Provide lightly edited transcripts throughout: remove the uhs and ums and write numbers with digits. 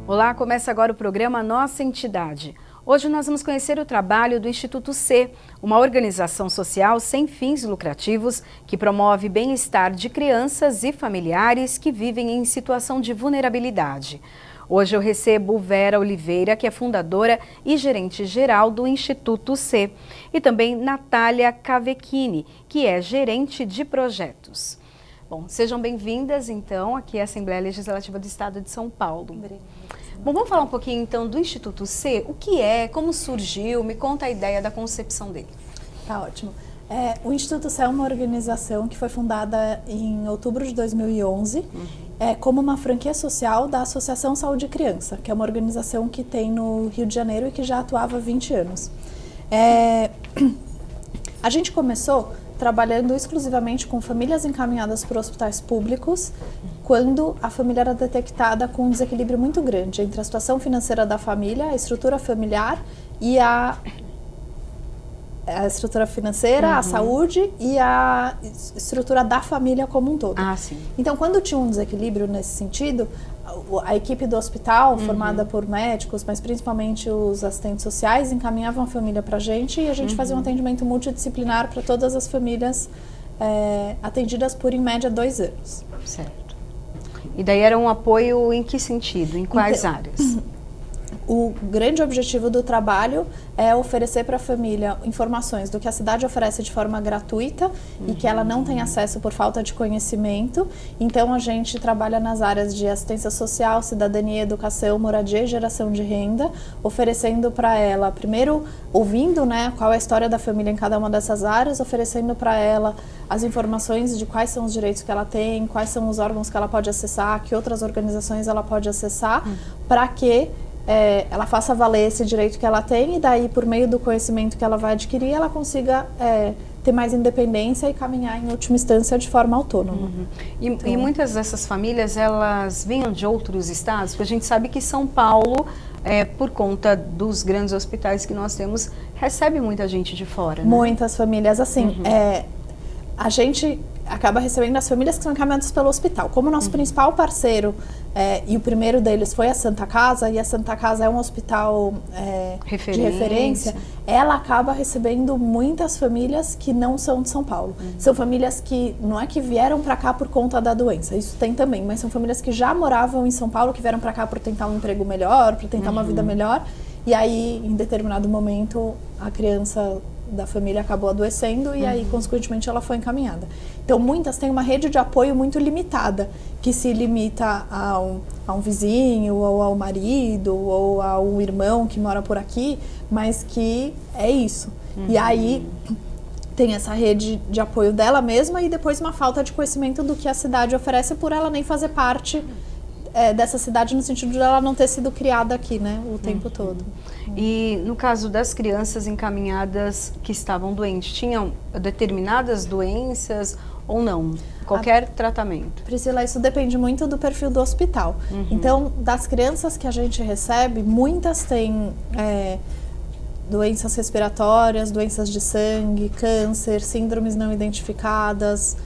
Olá, começa agora o programa Nossa Entidade. Hoje nós vamos conhecer o trabalho do Instituto C, uma organização social sem fins lucrativos que promove bem-estar de crianças e familiares que vivem em situação de vulnerabilidade. Hoje eu recebo Vera Oliveira, que é fundadora e gerente geral do Instituto C, e também Natália Cavecchini, que é gerente de projetos. Bom, sejam bem-vindas, então, aqui à Assembleia Legislativa do Estado de São Paulo. Obrigada. Bom, vamos falar um pouquinho, então, do Instituto C. O que é, como surgiu, me conta a ideia da concepção dele. Tá ótimo. O Instituto C é uma organização que foi fundada em outubro de 2011 como uma franquia social da Associação Saúde e Criança, que é uma organização que tem no Rio de Janeiro e que já atuava há 20 anos. A gente começou trabalhando exclusivamente com famílias encaminhadas para hospitais públicos, quando a família era detectada com um desequilíbrio muito grande entre a situação financeira da família, a estrutura familiar e a estrutura financeira, a saúde e a estrutura da família como um todo. Ah, sim. Então, quando tinha um desequilíbrio nesse sentido, a equipe do hospital, formada por médicos, mas principalmente os assistentes sociais, encaminhavam a família para a gente e a gente fazia um atendimento multidisciplinar para todas as famílias atendidas por, em média, 2 anos. Certo. E daí era um apoio em que sentido? Em quais áreas? O grande objetivo do trabalho é oferecer para a família informações do que a cidade oferece de forma gratuita e que ela não tem acesso por falta de conhecimento. Então, a gente trabalha nas áreas de assistência social, cidadania, educação, moradia e geração de renda, oferecendo para ela, primeiro, ouvindo, né, qual é a história da família em cada uma dessas áreas, oferecendo para ela as informações de quais são os direitos que ela tem, quais são os órgãos que ela pode acessar, que outras organizações ela pode acessar, para que ela faça valer esse direito que ela tem e daí, por meio do conhecimento que ela vai adquirir, ela consiga ter mais independência e caminhar, em última instância, de forma autônoma. E muitas dessas famílias, elas vinham de outros estados? Porque a gente sabe que São Paulo, por conta dos grandes hospitais que nós temos, recebe muita gente de fora, né? Muitas famílias, assim, a gente acaba recebendo as famílias que são encaminhadas pelo hospital. Como nosso principal parceiro, e o primeiro deles foi a Santa Casa, e a Santa Casa é um hospital de referência, ela acaba recebendo muitas famílias que não são de São Paulo. São famílias que não é que vieram para cá por conta da doença, isso tem também, mas são famílias que já moravam em São Paulo, que vieram para cá por tentar um emprego melhor, para tentar uma vida melhor, e aí, em determinado momento, a criança da família acabou adoecendo e aí, consequentemente, ela foi encaminhada. Então, muitas têm uma rede de apoio muito limitada, que se limita a um vizinho, ou ao marido, ou a um irmão que mora por aqui, mas que é isso. E aí, tem essa rede de apoio dela mesma e depois uma falta de conhecimento do que a cidade oferece por ela nem fazer parte dessa cidade, no sentido de ela não ter sido criada aqui, né, o tempo todo. E no caso das crianças encaminhadas que estavam doentes, tinham determinadas doenças ou não? Qualquer tratamento? Priscila, isso depende muito do perfil do hospital. Então, das crianças que a gente recebe, muitas têm doenças respiratórias, doenças de sangue, câncer, síndromes não identificadas,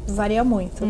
varia muito.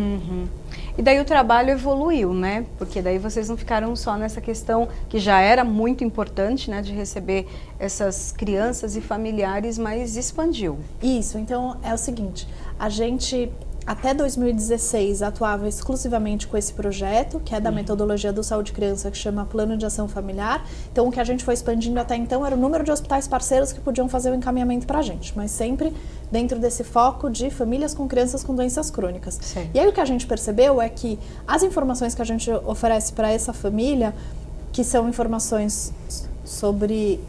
E daí o trabalho evoluiu, né? Porque daí vocês não ficaram só nessa questão que já era muito importante, né? De receber essas crianças e familiares, mas expandiu. Isso, então é o seguinte, a gente até 2016 atuava exclusivamente com esse projeto, que é da metodologia do Saúde Criança, que chama Plano de Ação Familiar. Então o que a gente foi expandindo até então era o número de hospitais parceiros que podiam fazer o encaminhamento para a gente, mas sempre dentro desse foco de famílias com crianças com doenças crônicas. Sim. E aí o que a gente percebeu é que as informações que a gente oferece para essa família, que são informações sobre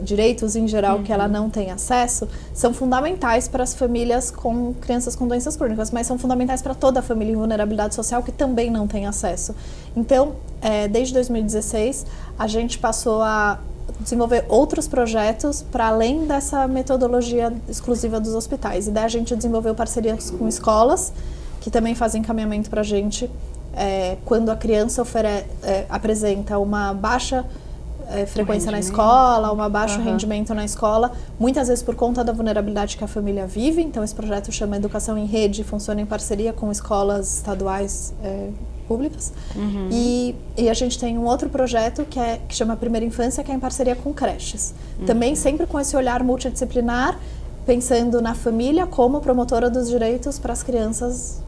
direitos em geral que ela não tem acesso, são fundamentais para as famílias com crianças com doenças crônicas, mas são fundamentais para toda a família em vulnerabilidade social que também não tem acesso. Então, desde 2016, a gente passou a desenvolver outros projetos para além dessa metodologia exclusiva dos hospitais. E daí a gente desenvolveu parcerias com escolas, que também fazem encaminhamento para a gente quando a criança apresenta uma baixa frequência na escola, um baixo rendimento na escola, muitas vezes por conta da vulnerabilidade que a família vive. Então esse projeto chama Educação em Rede, funciona em parceria com escolas estaduais públicas. E a gente tem um outro projeto que chama Primeira Infância, que é em parceria com creches. Também sempre com esse olhar multidisciplinar, pensando na família como promotora dos direitos para as crianças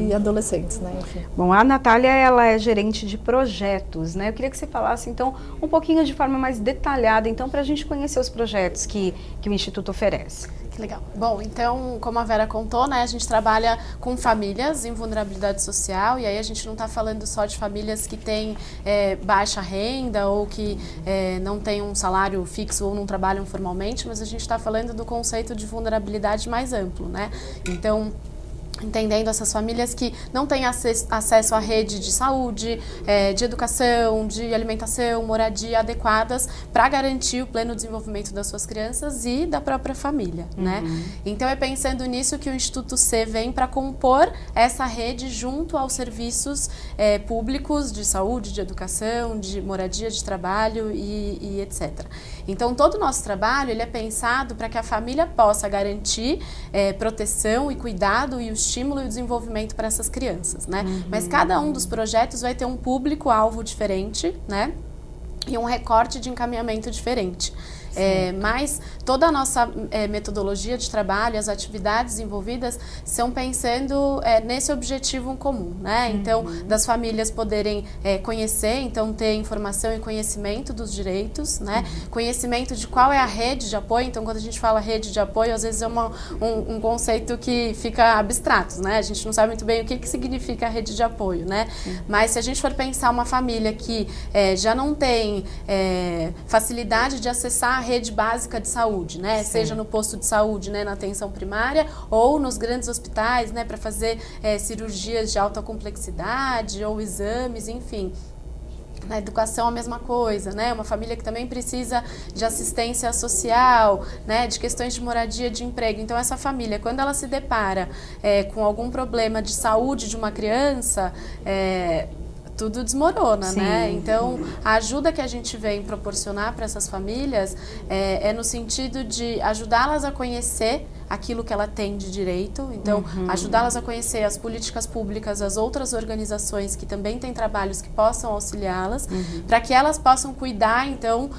e adolescentes, né? Enfim. Bom, a Natália, ela é gerente de projetos, né? Eu queria que você falasse, então, um pouquinho de forma mais detalhada, então, para a gente conhecer os projetos que o Instituto oferece. Que legal. Bom, então, como a Vera contou, né, a gente trabalha com famílias em vulnerabilidade social, e aí a gente não está falando só de famílias que têm baixa renda ou que não têm um salário fixo ou não trabalham formalmente, mas a gente está falando do conceito de vulnerabilidade mais amplo, né? Então, entendendo essas famílias que não têm acesso à rede de saúde, de educação, de alimentação, moradia adequadas para garantir o pleno desenvolvimento das suas crianças e da própria família, né? Então é pensando nisso que o Instituto C vem para compor essa rede junto aos serviços públicos de saúde, de educação, de moradia, de trabalho e etc. Então todo o nosso trabalho ele é pensado para que a família possa garantir proteção e cuidado e o estímulo e o desenvolvimento para essas crianças, né? Mas cada um dos projetos vai ter um público-alvo diferente, né? E um recorte de encaminhamento diferente. Mas toda a nossa metodologia de trabalho, as atividades envolvidas são pensando nesse objetivo comum, né? Então, das famílias poderem conhecer, então ter informação e conhecimento dos direitos, né? Conhecimento de qual é a rede de apoio. Então, quando a gente fala rede de apoio, às vezes é um conceito que fica abstrato, né? A gente não sabe muito bem o que significa a rede de apoio, né? Mas se a gente for pensar uma família que já não tem facilidade de acessar a rede básica de saúde, né? Sim. Seja no posto de saúde, né, na atenção primária, ou nos grandes hospitais, né, para fazer cirurgias de alta complexidade ou exames, enfim. Na educação a mesma coisa, né? Uma família que também precisa de assistência social, né? De questões de moradia, de emprego. Então essa família, quando ela se depara com algum problema de saúde de uma criança, tudo desmorona, sim, né? Então, a ajuda que a gente vem proporcionar para essas famílias é no sentido de ajudá-las a conhecer aquilo que ela tem de direito, então ajudá-las a conhecer as políticas públicas, as outras organizações que também têm trabalhos que possam auxiliá-las, para que elas possam cuidar, então,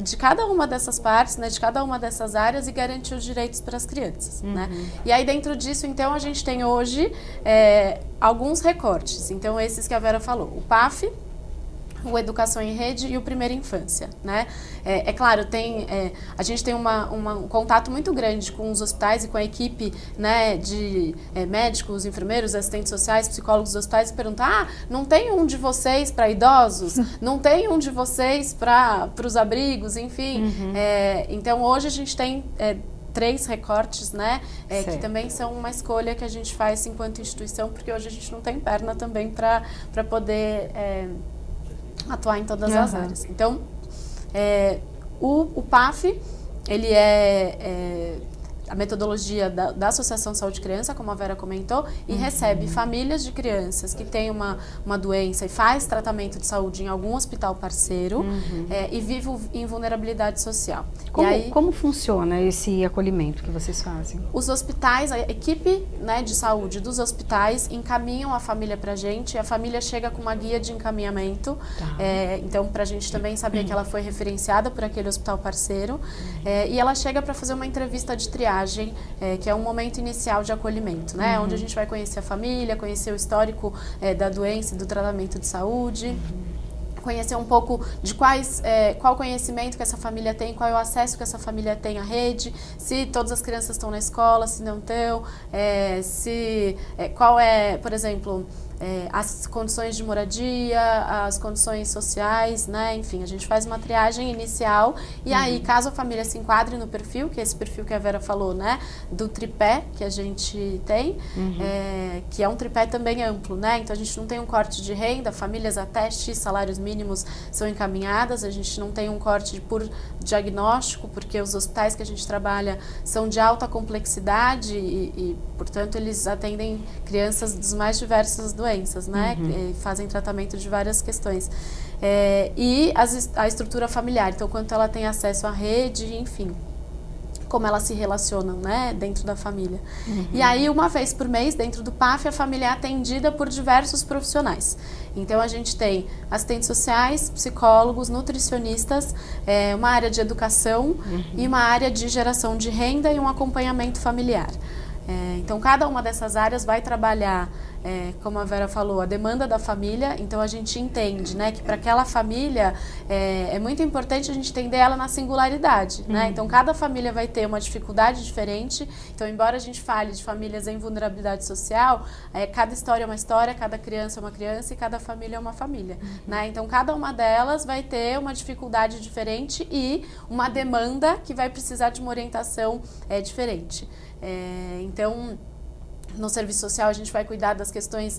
de cada uma dessas partes, né, de cada uma dessas áreas e garantir os direitos para as crianças, né? E aí, dentro disso, então, a gente tem hoje alguns recortes, então, esses que a Vera falou, o PAF, o Educação em Rede e o Primeira Infância, né? É claro, a gente tem um contato muito grande com os hospitais e com a equipe, né, de médicos, enfermeiros, assistentes sociais, psicólogos dos hospitais, e perguntar, não tem um de vocês para idosos? Não tem um de vocês para os abrigos? Enfim, então hoje a gente tem 3 recortes, né, que também são uma escolha que a gente faz enquanto instituição, porque hoje a gente não tem perna também para poder atuar em todas as áreas. Então, o PAF, ele a metodologia da Associação Saúde Criança, como a Vera comentou, e recebe famílias de crianças que têm uma doença e faz tratamento de saúde em algum hospital parceiro e vive em vulnerabilidade social. Como funciona esse acolhimento que vocês fazem? Os hospitais, a equipe, né, de saúde dos hospitais encaminham a família para a gente, a família chega com uma guia de encaminhamento, então para a gente também saber que ela foi referenciada por aquele hospital parceiro, e ela chega para fazer uma entrevista de triagem, que é um momento inicial de acolhimento, né? Onde a gente vai conhecer a família, conhecer o histórico da doença e do tratamento de saúde, conhecer um pouco de qual conhecimento que essa família tem, qual é o acesso que essa família tem à rede, se todas as crianças estão na escola, se não estão, qual é, por exemplo, as condições de moradia, as condições sociais, né? Enfim, a gente faz uma triagem inicial e aí, caso a família se enquadre no perfil, que é esse perfil que a Vera falou, né? Do tripé que a gente tem, que é um tripé também amplo, né? Então, a gente não tem um corte de renda, famílias até X salários mínimos são encaminhadas, a gente não tem um corte por diagnóstico, porque os hospitais que a gente trabalha são de alta complexidade e portanto, eles atendem crianças dos mais diversos doenças, né? Fazem tratamento de várias questões. E a estrutura familiar, então quanto ela tem acesso à rede, enfim. como elas se relacionam, né, dentro da família. E aí, uma vez por mês, dentro do PAF, a família é atendida por diversos profissionais. Então, a gente tem assistentes sociais, psicólogos, nutricionistas, uma área de educação e uma área de geração de renda e um acompanhamento familiar. Então, cada uma dessas áreas vai trabalhar, como a Vera falou, a demanda da família. Então, a gente entende, né, que para aquela família é muito importante a gente entender ela na singularidade, né? Então, cada família vai ter uma dificuldade diferente. Então, embora a gente fale de famílias em vulnerabilidade social, cada história é uma história, cada criança é uma criança e cada família é uma família, né? Então, cada uma delas vai ter uma dificuldade diferente e uma demanda que vai precisar de uma orientação diferente. Então, no serviço social a gente vai cuidar das questões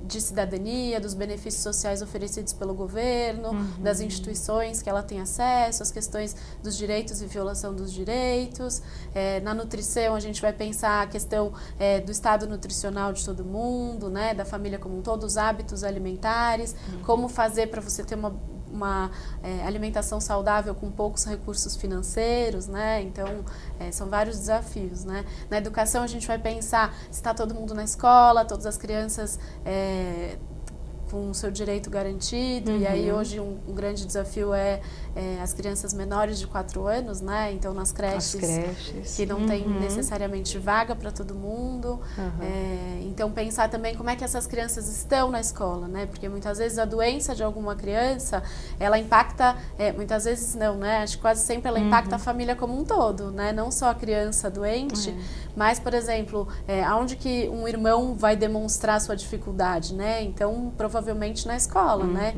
de cidadania, dos benefícios sociais oferecidos pelo governo, das instituições que ela tem acesso, as questões dos direitos e violação dos direitos. Na nutrição a gente vai pensar a questão do estado nutricional de todo mundo, né, da família como um todo, os hábitos alimentares, como fazer para você ter uma alimentação saudável com poucos recursos financeiros, né? Então, são vários desafios, né? Na educação, a gente vai pensar se está todo mundo na escola, todas as crianças com o seu direito garantido, e aí hoje um grande desafio é as crianças menores de 4 anos, né? Então, nas creches que não tem necessariamente vaga para todo mundo. Então, pensar também como é que essas crianças estão na escola, né? Porque muitas vezes a doença de alguma criança, ela impacta, muitas vezes não, né? Acho que quase sempre ela impacta a família como um todo, né? Não só a criança doente, mas, por exemplo, aonde que um irmão vai demonstrar sua dificuldade, né? Então, provavelmente na escola, né?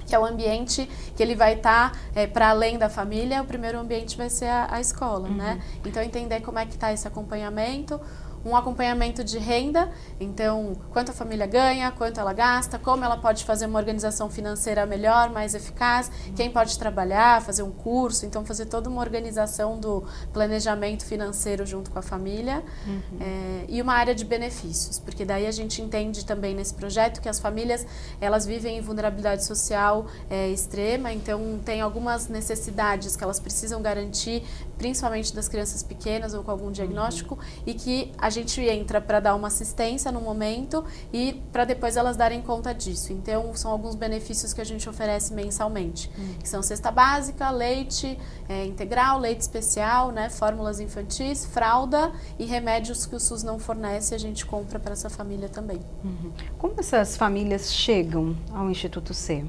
Que é o ambiente que ele vai estar para além da família, o primeiro ambiente vai ser a escola, né? Então, entender como é que está esse acompanhamento, um acompanhamento de renda, então, quanto a família ganha, quanto ela gasta, como ela pode fazer uma organização financeira melhor, mais eficaz, quem pode trabalhar, fazer um curso, então fazer toda uma organização do planejamento financeiro junto com a família, e uma área de benefícios, porque daí a gente entende também nesse projeto que as famílias, elas vivem em vulnerabilidade social extrema, então tem algumas necessidades que elas precisam garantir, principalmente das crianças pequenas ou com algum diagnóstico, e que a gente entra para dar uma assistência no momento e para depois elas darem conta disso. Então, são alguns benefícios que a gente oferece mensalmente, que são cesta básica, leite integral, leite especial, né, fórmulas infantis, fralda e remédios que o SUS não fornece, a gente compra para essa família também. Como essas famílias chegam ao Instituto C?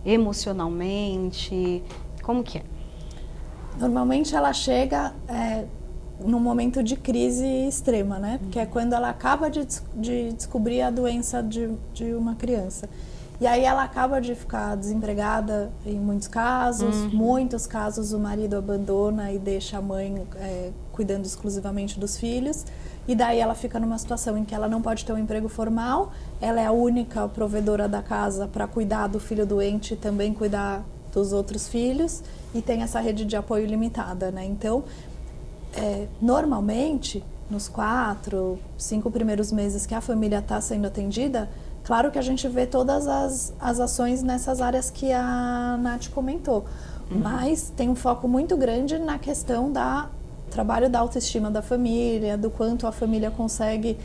Emocionalmente, como que é? Normalmente ela chega num momento de crise extrema, né? Que é quando ela acaba de descobrir a doença de uma criança. E aí ela acaba de ficar desempregada em muitos casos o marido abandona e deixa a mãe cuidando exclusivamente dos filhos. E daí ela fica numa situação em que ela não pode ter um emprego formal, ela é a única provedora da casa para cuidar do filho doente e também cuidar dos outros filhos, e tem essa rede de apoio limitada, né? Então, normalmente, nos 4, 5 primeiros meses que a família está sendo atendida, claro que a gente vê todas as ações nessas áreas que a Nath comentou, mas tem um foco muito grande na questão do trabalho da autoestima da família, do quanto a família consegue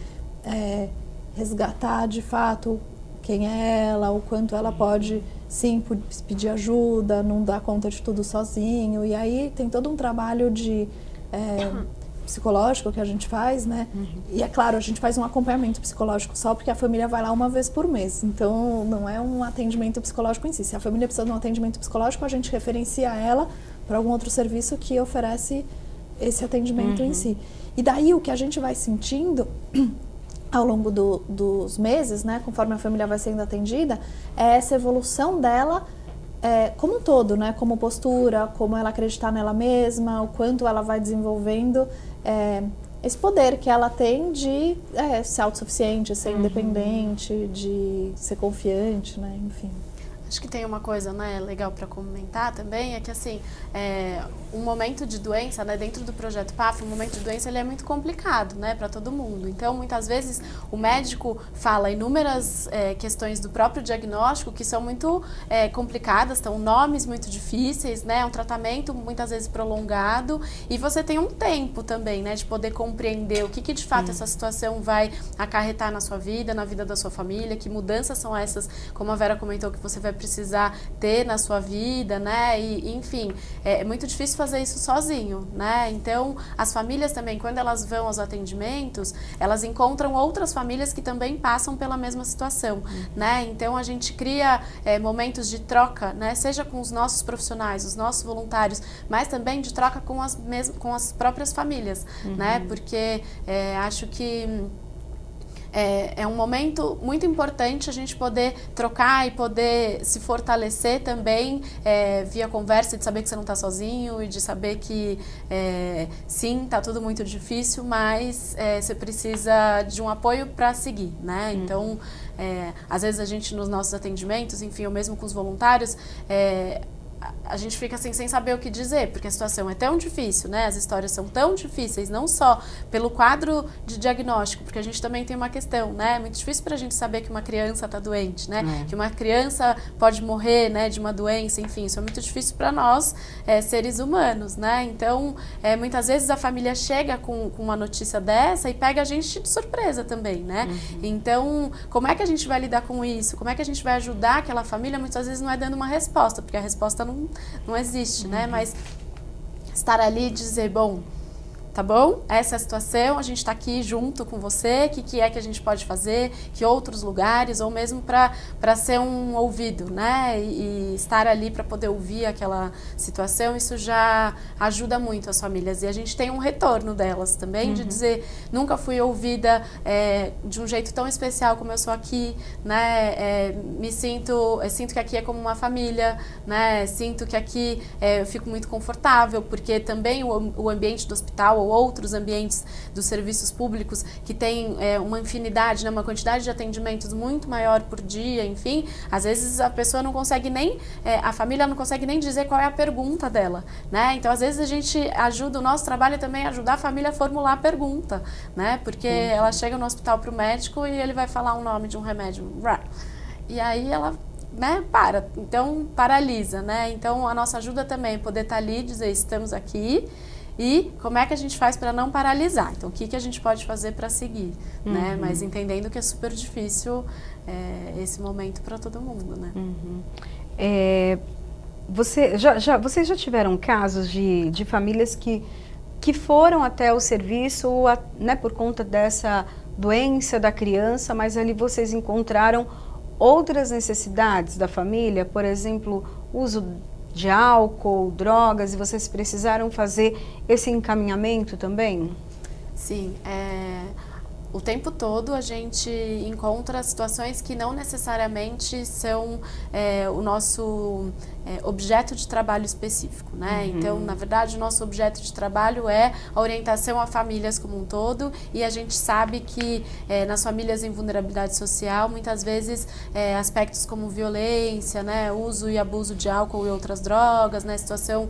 resgatar de fato quem é ela, o quanto ela pode, sim, pedir ajuda, não dar conta de tudo sozinho. E aí tem todo um trabalho de psicológico que a gente faz, né? E é claro, a gente faz um acompanhamento psicológico só porque a família vai lá uma vez por mês. Então, não é um atendimento psicológico em si. Se a família precisa de um atendimento psicológico, a gente referencia ela para algum outro serviço que oferece esse atendimento em si. E daí, o que a gente vai sentindo ao longo dos meses, né, conforme a família vai sendo atendida, é essa evolução dela como um todo, né, como postura, como ela acreditar nela mesma, o quanto ela vai desenvolvendo esse poder que ela tem de ser autossuficiente, ser independente, de ser confiante, né, enfim. Acho que tem uma coisa, né, legal para comentar também, é que assim, um momento de doença, né, dentro do projeto PAF, um momento de doença ele é muito complicado, né, para todo mundo. Então, muitas vezes, o médico fala inúmeras questões do próprio diagnóstico que são muito complicadas, estão nomes muito difíceis, né, um tratamento muitas vezes prolongado, e você tem um tempo também, né, de poder compreender o que de fato essa situação vai acarretar na sua vida, na vida da sua família, que mudanças são essas, como a Vera comentou, que você vai precisar ter na sua vida, né? E, enfim, é muito difícil fazer isso sozinho, né? Então, as famílias também, quando elas vão aos atendimentos, elas encontram outras famílias que também passam pela mesma situação, né? Então, a gente cria momentos de troca, né? Seja com os nossos profissionais, os nossos voluntários, mas também de troca com as próprias famílias, né? Porque acho que é um momento muito importante a gente poder trocar e poder se fortalecer também via conversa, de saber que você não está sozinho e de saber que sim, está tudo muito difícil, mas você precisa de um apoio para seguir, né? Então, às vezes a gente nos nossos atendimentos, enfim, ou mesmo com os voluntários, a gente fica assim sem saber o que dizer, porque a situação é tão difícil, né? As histórias são tão difíceis, não só pelo quadro de diagnóstico, porque a gente também tem uma questão, né? É muito difícil pra gente saber que uma criança está doente, né? Que uma criança pode morrer, né, de uma doença, enfim, isso é muito difícil para nós, seres humanos, né? Então, muitas vezes a família chega com uma notícia dessa e pega a gente de surpresa também, né? Então, como é que a gente vai lidar com isso? Como é que a gente vai ajudar aquela família? Muitas vezes não é dando uma resposta, porque a resposta não existe, né? Mas estar ali e dizer, bom, tá bom? Essa é a situação, a gente está aqui junto com você, o que é que a gente pode fazer, que outros lugares, ou mesmo para ser um ouvido, né? E estar ali para poder ouvir aquela situação, isso já ajuda muito as famílias. E a gente tem um retorno delas também, de dizer, nunca fui ouvida de um jeito tão especial como eu sou aqui, né? Sinto que aqui é como uma família, né? Sinto que aqui eu fico muito confortável, porque também o ambiente do hospital, ou outros ambientes dos serviços públicos que tem uma infinidade, né, uma quantidade de atendimentos muito maior por dia, enfim, às vezes a pessoa não consegue nem, a família não consegue nem dizer qual é a pergunta dela, né? Então, às vezes a gente ajuda, o nosso trabalho também é ajudar a família a formular a pergunta, né? Porque ela chega no hospital para o médico e ele vai falar o nome de um remédio, e aí ela, né, então paralisa, né? Então, a nossa ajuda também é poder estar ali e dizer, estamos aqui. E como é que a gente faz para não paralisar? Então, o que a gente pode fazer para seguir? Né? Mas entendendo que é super difícil esse momento para todo mundo, né? Vocês já tiveram casos de famílias que foram até o serviço, né, por conta dessa doença da criança, mas ali vocês encontraram outras necessidades da família, por exemplo, uso de álcool, drogas, e vocês precisaram fazer esse encaminhamento também? Sim, o tempo todo a gente encontra situações que não necessariamente são o nosso objeto de trabalho específico, né? Então, na verdade, o nosso objeto de trabalho é a orientação a famílias como um todo, e a gente sabe que nas famílias em vulnerabilidade social, muitas vezes aspectos como violência, né, uso e abuso de álcool e outras drogas, né, situação